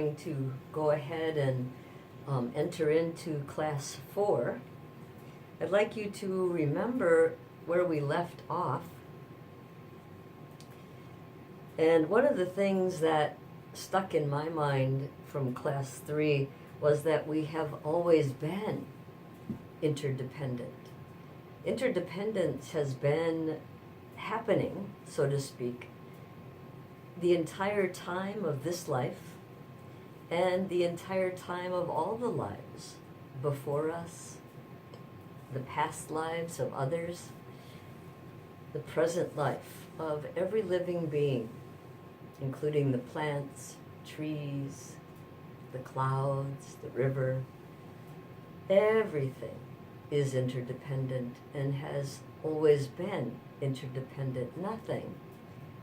Going to go ahead and enter into class 4. I'd like you to remember where we left off. And one of the things that stuck in my mind from class 3 was that we have always been interdependent. Interdependence has been happening, so to speak, the entire time of this life and the entire time of all the lives before us, the past lives of others, the present life of every living being, including the plants, trees, the clouds, the river. Everything is interdependent and has always been interdependent. Nothing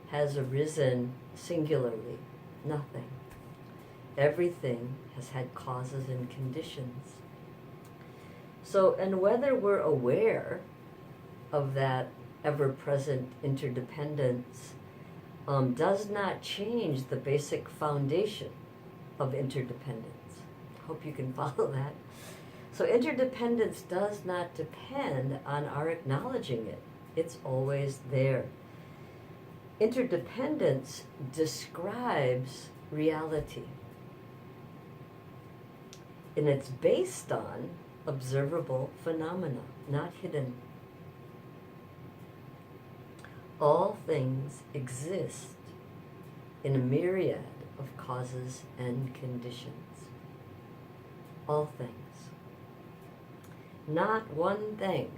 has arisen singularly. Nothing. Everything has had causes and conditions. So, and whether we're aware of that ever-present interdependence does not change the basic foundation of interdependence. Hope you can follow that. So interdependence does not depend on our acknowledging it. It's always there. Interdependence describes reality. And it's based on observable phenomena, not hidden. All things exist in a myriad of causes and conditions. All things. Not one thing,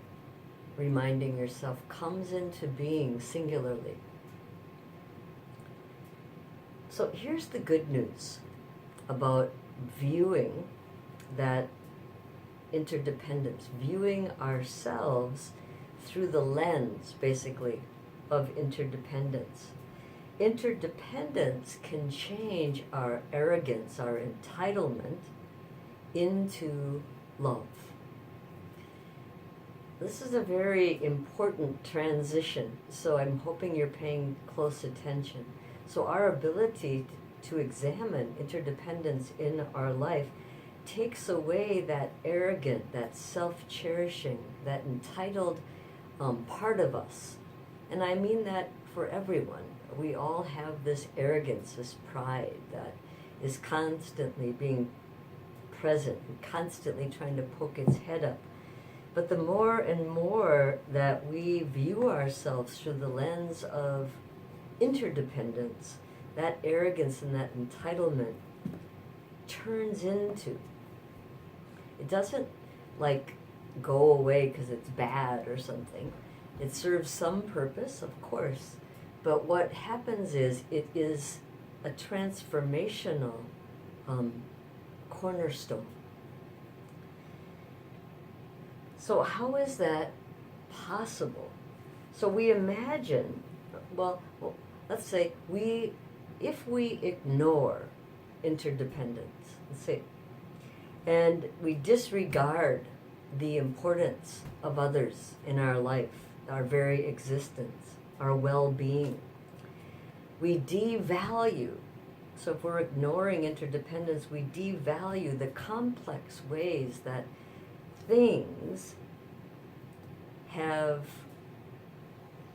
reminding yourself, comes into being singularly. So here's the good news about viewing that interdependence, viewing ourselves through the lens, basically, of interdependence. Interdependence can change our arrogance, our entitlement, into love. This is a very important transition, so I'm hoping you're paying close attention. So our ability to examine interdependence in our life takes away that arrogant, that self-cherishing, that entitled part of us. And I mean that for everyone. We all have this arrogance, this pride that is constantly being present and constantly trying to poke its head up. But the more and more that we view ourselves through the lens of interdependence, that arrogance and that entitlement turns into, it doesn't like go away because it's bad or something. It serves some purpose, of course, but what happens is it is a transformational cornerstone. So how is that possible? So we imagine, well, let's say if we ignore interdependence, let's say, and we disregard the importance of others in our life, our very existence, our well-being, we devalue. So if we're ignoring interdependence, we devalue the complex ways that things have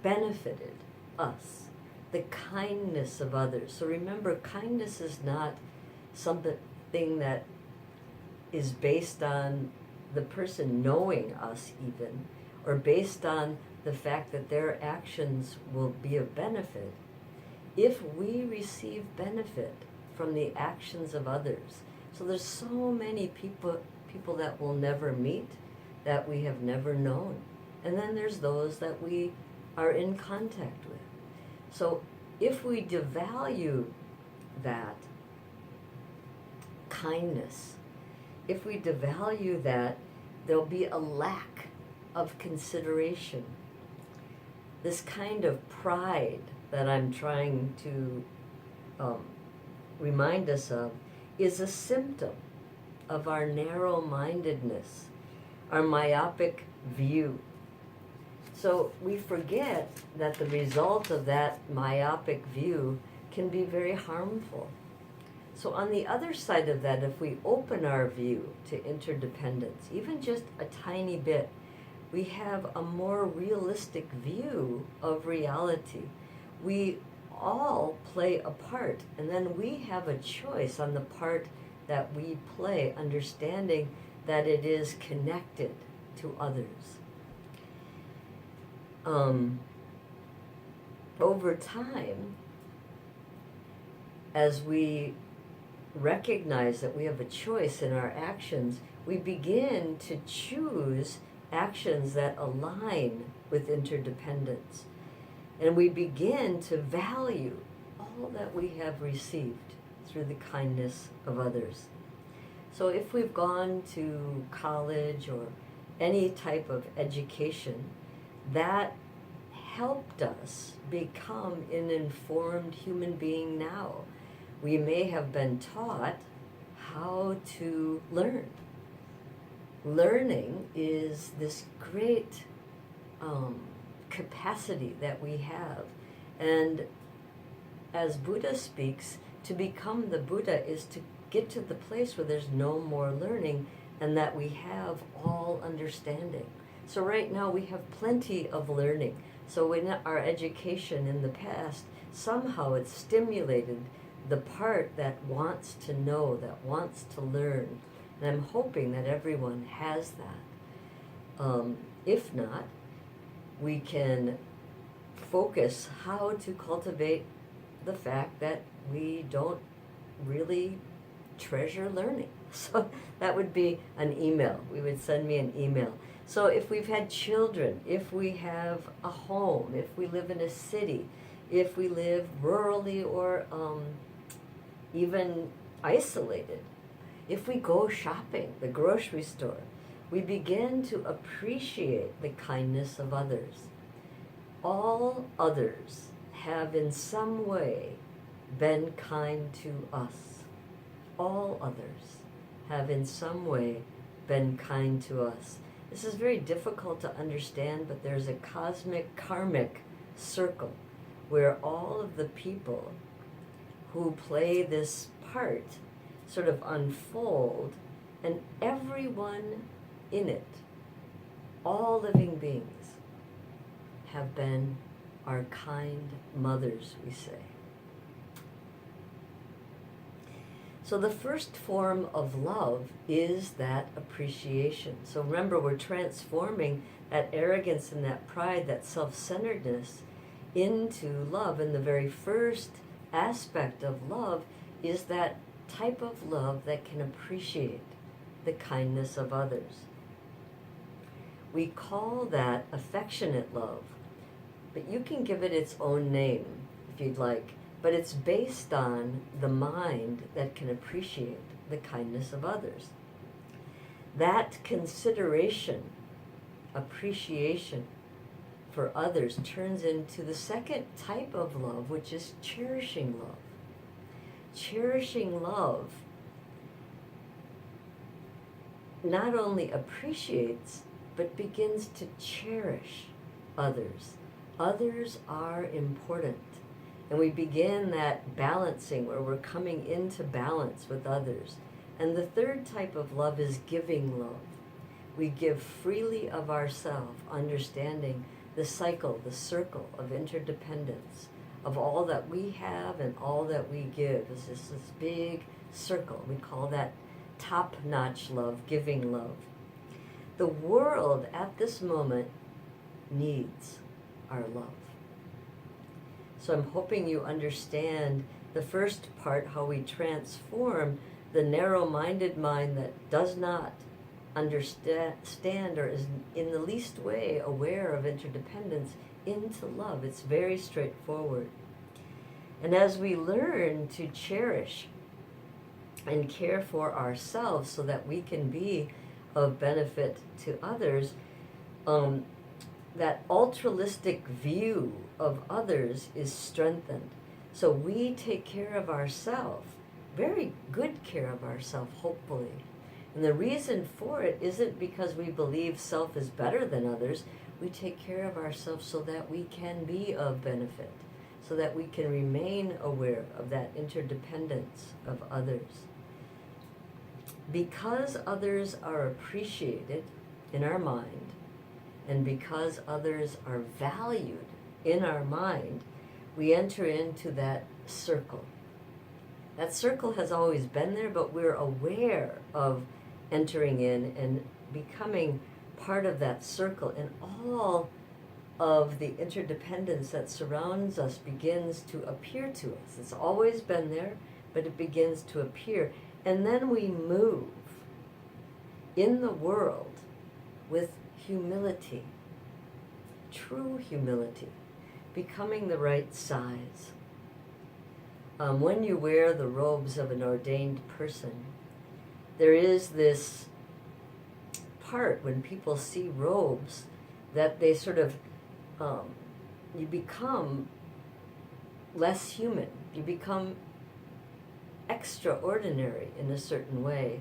benefited us, the kindness of others. So remember, kindness is not something that is based on the person knowing us even, or based on the fact that their actions will be of benefit. If we receive benefit from the actions of others, so there's so many people that we'll never meet, that we have never known. And then there's those that we are in contact with. So if we devalue that kindness, if we devalue that, there'll be a lack of consideration. This kind of pride that I'm trying to remind us of is a symptom of our narrow-mindedness, our myopic view. So we forget that the result of that myopic view can be very harmful. So on the other side of that, if we open our view to interdependence, even just a tiny bit, we have a more realistic view of reality. We all play a part, and then we have a choice on the part that we play, understanding that it is connected to others. Over time, as we recognize that we have a choice in our actions, we begin to choose actions that align with interdependence. And we begin to value all that we have received through the kindness of others. So if we've gone to college or any type of education, that helped us become an informed human being now. We may have been taught how to learn. Learning is this great capacity that we have. And as Buddha speaks, to become the Buddha is to get to the place where there's no more learning and that we have all understanding. So right now we have plenty of learning. So in our education in the past, somehow it stimulated the part that wants to know, that wants to learn. And I'm hoping that everyone has that. If not, we can focus how to cultivate the fact that we don't really treasure learning. So that would be an email. We would send me an email. So if we've had children, if we have a home, if we live in a city, if we live rurally or even isolated, if we go shopping, the grocery store, we begin to appreciate the kindness of others. All others have in some way been kind to us. All others have in some way been kind to us. This is very difficult to understand, but there's a cosmic karmic circle where all of the people who play this part sort of unfold, and everyone in it, all living beings, have been our kind mothers, we say. So the first form of love is that appreciation. So remember, we're transforming that arrogance and that pride, that self-centeredness into love. And the very first aspect of love is that type of love that can appreciate the kindness of others. We call that affectionate love, but you can give it its own name if you'd like. But it's based on the mind that can appreciate the kindness of others. That consideration, appreciation for others turns into the second type of love, which is cherishing love. Cherishing love not only appreciates, but begins to cherish others. Others are important. And we begin that balancing where we're coming into balance with others. And the third type of love is giving love. We give freely of ourselves, understanding the cycle, the circle of interdependence, of all that we have and all that we give. It's this big circle. We call that top-notch love, giving love. The world at this moment needs our love. So I'm hoping you understand the first part, how we transform the narrow-minded mind that does not understand or is in the least way aware of interdependence into love. It's very straightforward. And as we learn to cherish and care for ourselves so that we can be of benefit to others, that altruistic view of others is strengthened. So we take care of ourselves, very good care of ourselves, hopefully. And the reason for it isn't because we believe self is better than others. We take care of ourselves so that we can be of benefit, so that we can remain aware of that interdependence of others. Because others are appreciated in our mind, and because others are valued in our mind, we enter into that circle. That circle has always been there, but we're aware of entering in and becoming part of that circle, and all of the interdependence that surrounds us begins to appear to us. It's always been there, but it begins to appear. And then we move in the world with humility, true humility, becoming the right size. When you wear the robes of an ordained person, there is this part when people see robes that they sort of, you become less human. You become extraordinary in a certain way.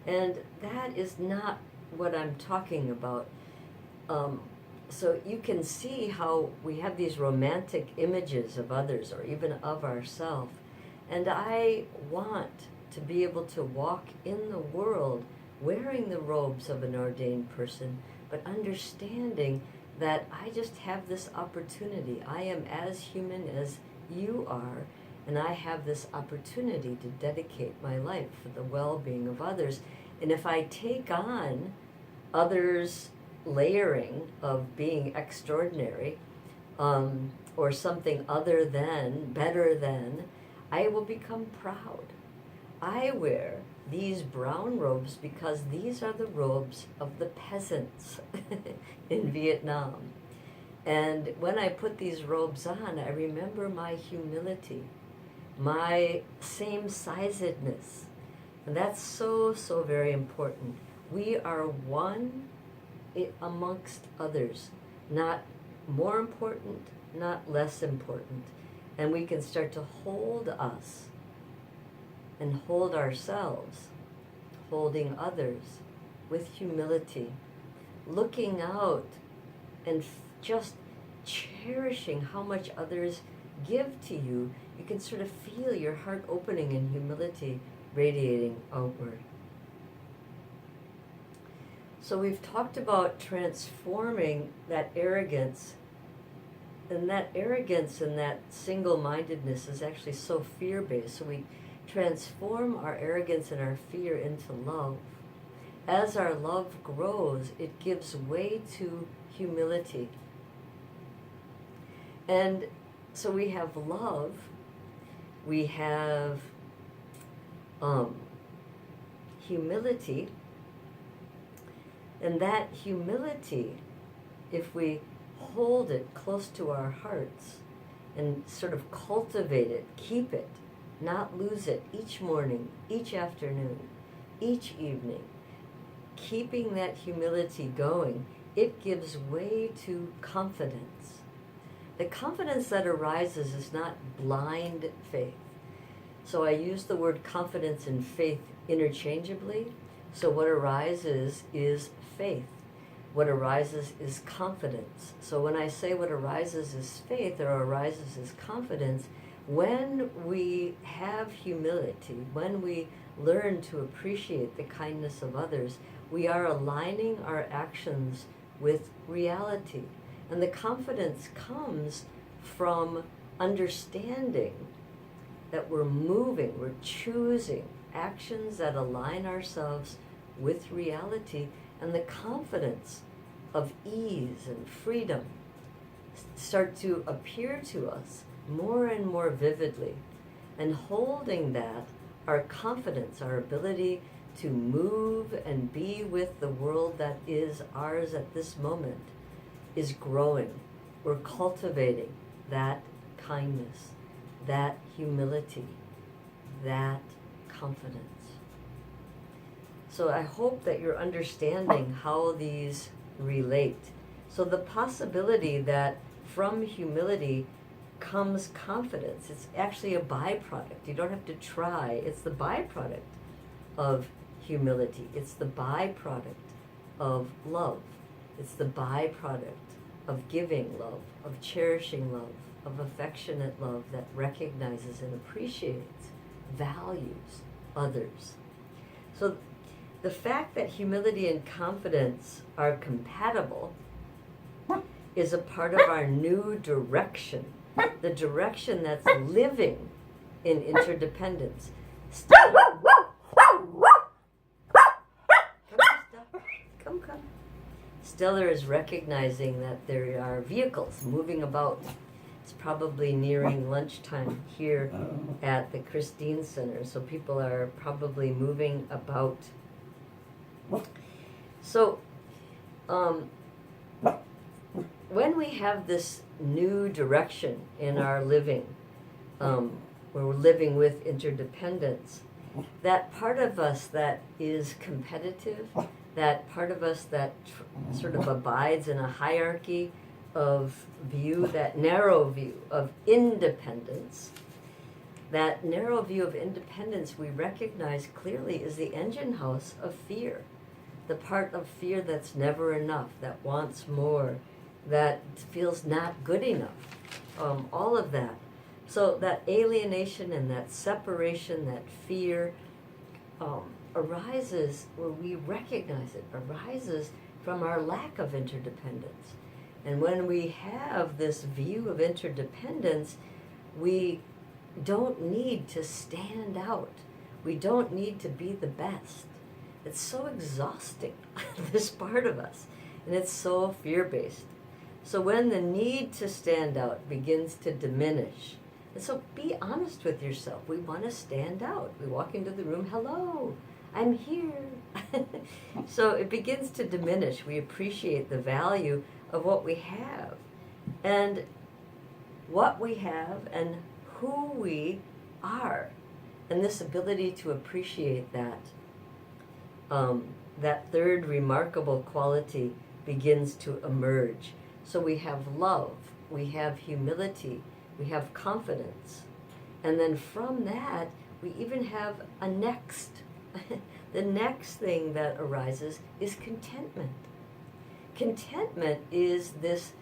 And that is not what I'm talking about. So you can see how we have these romantic images of others or even of ourselves. And I want to be able to walk in the world wearing the robes of an ordained person, but understanding that I just have this opportunity. I am as human as you are, and I have this opportunity to dedicate my life for the well-being of others. And if I take on others' layering of being extraordinary, or something other than, better than, I will become proud. I wear these brown robes because these are the robes of the peasants in Vietnam. And when I put these robes on, I remember my humility, my same-sizedness. And that's so, so very important. We are one amongst others, not more important, not less important. And we can start to hold us and hold ourselves, holding others with humility, looking out and just cherishing how much others give to you. You can sort of feel your heart opening in humility, radiating outward. So we've talked about transforming that arrogance, and that arrogance and that single-mindedness is actually so fear-based. So we transform our arrogance and our fear into love. As our love grows, it gives way to humility. And so we have love, we have humility, and that humility, if we hold it close to our hearts and sort of cultivate it, keep it, not lose it each morning, each afternoon, each evening, keeping that humility going, it gives way to confidence. The confidence that arises is not blind faith. So I use the word confidence and faith interchangeably. So what arises is faith. What arises is confidence. So when I say what arises is faith or arises is confidence, when we have humility, when we learn to appreciate the kindness of others, we are aligning our actions with reality. And the confidence comes from understanding that we're moving, we're choosing actions that align ourselves with reality, and the confidence of ease and freedom start to appear to us more and more vividly. And holding that, our confidence, our ability to move and be with the world that is ours at this moment is growing. We're cultivating that kindness, that humility, that confidence. So I hope that you're understanding how these relate. So the possibility that from humility comes confidence, it's actually a byproduct. You don't have to try. It's the byproduct of humility. It's the byproduct of love. It's the byproduct of giving love, of cherishing love, of affectionate love that recognizes and appreciates, values others. So the fact that humility and confidence are compatible is a part of our new direction, the direction that's living in interdependence. Come. Stellar is recognizing that there are vehicles moving about. It's probably nearing lunchtime here at the Christine Center, so people are probably moving about. So, when we have this new direction in our living, where we're living with interdependence, that part of us that is competitive, that part of us that sort of abides in a hierarchy of view, that narrow view of independence, that narrow view of independence we recognize clearly is the engine house of fear. The part of fear that's never enough, that wants more, that feels not good enough, all of that. So that alienation and that separation, that fear, arises, where we recognize it, arises from our lack of interdependence. And when we have this view of interdependence, we don't need to stand out. We don't need to be the best. It's so exhausting, this part of us, and it's so fear-based. So when the need to stand out begins to diminish, and so be honest with yourself. We want to stand out. We walk into the room, hello, I'm here. So it begins to diminish. We appreciate the value of what we have. And what we have and who we are. And this ability to appreciate that, that third remarkable quality begins to emerge. So we have love, we have humility, we have confidence. And then from that, we even have a next. The next thing that arises is contentment. Contentment is this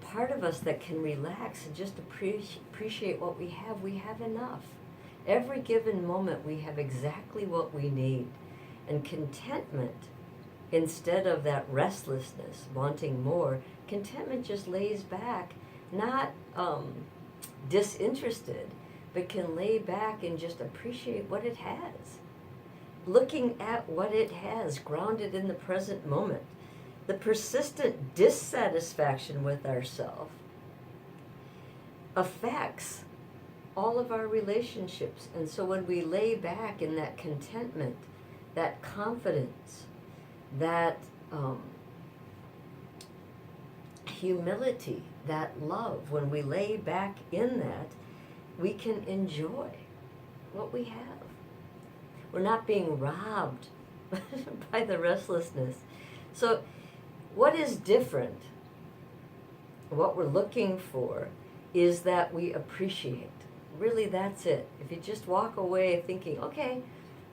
part of us that can relax and just appreciate what we have. We have enough. Every given moment we have exactly what we need. And contentment, instead of that restlessness, wanting more, contentment just lays back, not disinterested, but can lay back and just appreciate what it has. Looking at what it has, grounded in the present moment. The persistent dissatisfaction with ourselves affects all of our relationships. And so when we lay back in that contentment, that confidence, that humility, that love, when we lay back in that, we can enjoy what we have. We're not being robbed by the restlessness. So what is different, what we're looking for, is that we appreciate. Really, that's it. If you just walk away thinking, okay,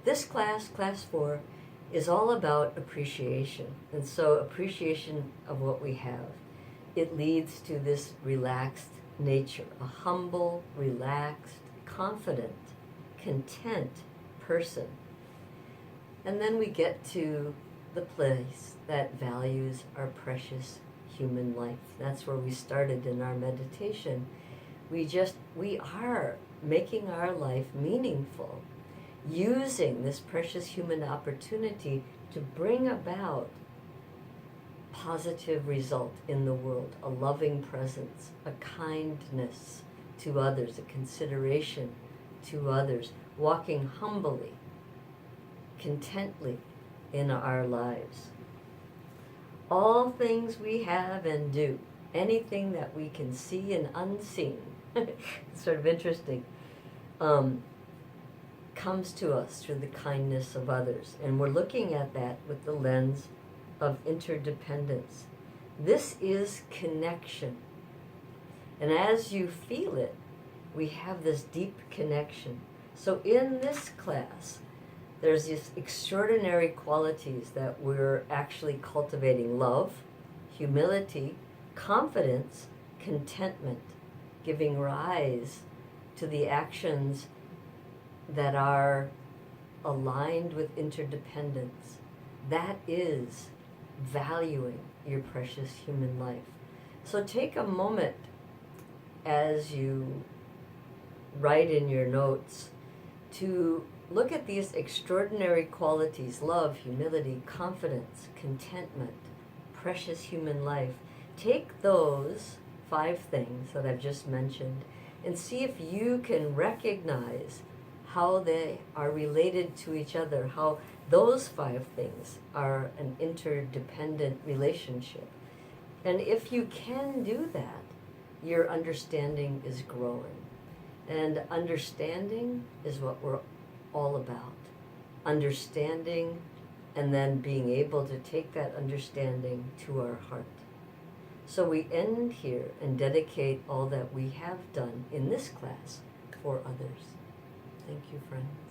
this class 4, is all about appreciation. And so appreciation of what we have. It leads to this relaxed nature, a humble, relaxed, confident, content person. And then we get to the place that values our precious human life. That's where we started in our meditation. We are making our life meaningful, using this precious human opportunity to bring about positive result in the world, a loving presence, a kindness to others, a consideration to others, walking humbly, contently in our lives. All things we have and do, anything that we can see and unseen, it's sort of interesting, comes to us through the kindness of others. And we're looking at that with the lens of interdependence. This is connection. And as you feel it, we have this deep connection. So in this class, there's these extraordinary qualities that we're actually cultivating: love, humility, confidence, contentment. giving rise to the actions that are aligned with interdependence. That is valuing your precious human life. So take a moment as you write in your notes to look at these extraordinary qualities: love, humility, confidence, contentment, precious human life. Take those 5 things that I've just mentioned and see if you can recognize how they are related to each other, how those 5 things are an interdependent relationship. And if you can do that, your understanding is growing. And understanding is what we're all about. Understanding, and then being able to take that understanding to our heart. So we end here and dedicate all that we have done in this class for others. Thank you, friends.